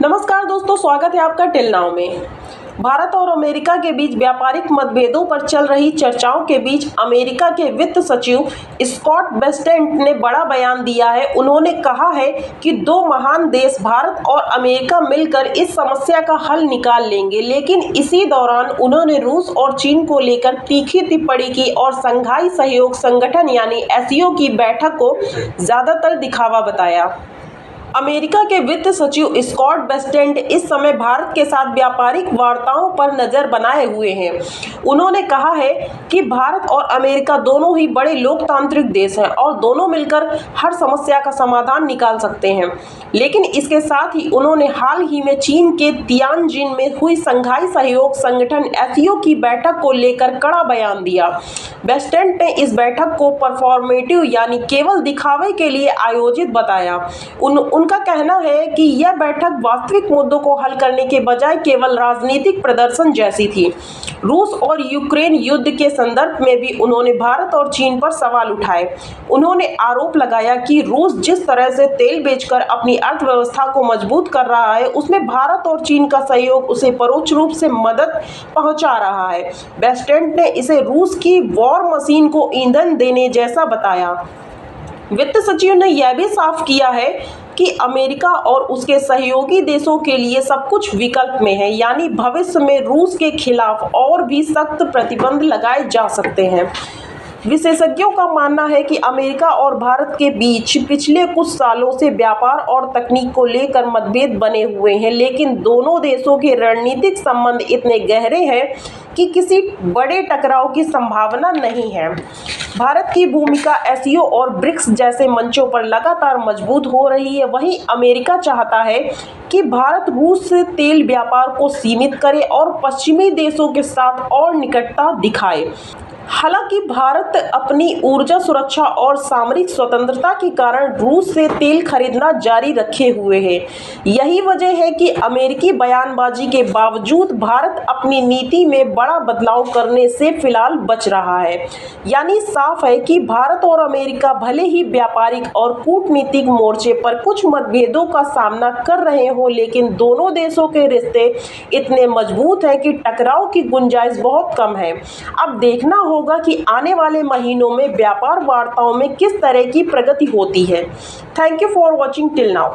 नमस्कार दोस्तों, स्वागत है आपका टिल नाउ में। भारत और अमेरिका के बीच व्यापारिक मतभेदों पर चल रही चर्चाओं के बीच अमेरिका के वित्त सचिव स्कॉट बेसेंट ने बड़ा बयान दिया है। उन्होंने कहा है कि दो महान देश भारत और अमेरिका मिलकर इस समस्या का हल निकाल लेंगे, लेकिन इसी दौरान उन्होंने रूस और चीन को लेकर तीखी टिप्पणी की और शंघाई सहयोग संगठन यानी एससीओ की बैठक को ज्यादातर दिखावा बताया। अमेरिका के वित्त सचिव स्कॉट बेसेंट इस समय भारत के साथ व्यापारिक वार्ताओं पर नजर बनाए हुए हैं। उन्होंने कहा है कि भारत और अमेरिका दोनों ही बड़े लोकतांत्रिक देश हैं और दोनों मिलकर हर समस्या का समाधान निकाल सकते हैं। लेकिन इसके साथ ही उन्होंने हाल ही में चीन के तियानजिन में हुई शंघाई सहयोग संगठन एससीओ की बैठक को लेकर कड़ा बयान दिया। बेसेंट ने इस बैठक को परफॉर्मेटिव यानी केवल दिखावे के लिए आयोजित बताया। उनका कहना है कि यह बैठक वास्तविक मुद्दों को हल करने के बजाय केवल राजनीतिक प्रदर्शन जैसी थी। रूस और यूक्रेन युद्ध के संदर्भ में भी उन्होंने भारत और चीन पर सवाल उठाए। उन्होंने आरोप लगाया कि रूस जिस तरह से तेल बेचकर अपनी अर्थव्यवस्था को मजबूत कर रहा है, उसमें भारत और चीन का सहयोग उसे परोक्ष रूप से मदद पहुंचा रहा है। बेसेंट ने इसे रूस की वॉर मशीन को ईंधन देने जैसा बताया। वित्त सचिव ने यह भी साफ किया है कि अमेरिका और उसके सहयोगी देशों के लिए सब कुछ विकल्प में है, यानी भविष्य में रूस के खिलाफ और भी सख्त प्रतिबंध लगाए जा सकते हैं। विशेषज्ञों का मानना है कि अमेरिका और भारत के बीच पिछले कुछ सालों से व्यापार और तकनीक को लेकर मतभेद बने हुए हैं, लेकिन दोनों देशों के रणनीतिक संबंध इतने गहरे हैं कि किसी बड़े टकराव की संभावना नहीं है। भारत की भूमिका एससीओ और ब्रिक्स जैसे मंचों पर लगातार मजबूत हो रही है। वहीं अमेरिका चाहता है कि भारत रूस से तेल व्यापार को सीमित करे और पश्चिमी देशों के साथ और निकटता दिखाए। हालांकि भारत अपनी ऊर्जा सुरक्षा और सामरिक स्वतंत्रता के कारण रूस से तेल खरीदना जारी रखे हुए है। यही वजह है कि अमेरिकी बयानबाजी के बावजूद भारत अपनी नीति में बड़ा बदलाव करने से फिलहाल बच रहा है। यानी साफ है कि भारत और अमेरिका भले ही व्यापारिक और कूटनीतिक मोर्चे पर कुछ मतभेदों का सामना कर रहे हो, लेकिन दोनों देशों के रिश्ते इतने मजबूत हैं कि टकराव की गुंजाइश बहुत कम है। अब देखना होगा कि आने वाले महीनों में व्यापार वार्ताओं में किस तरह की प्रगति होती है। Thank you for watching till now.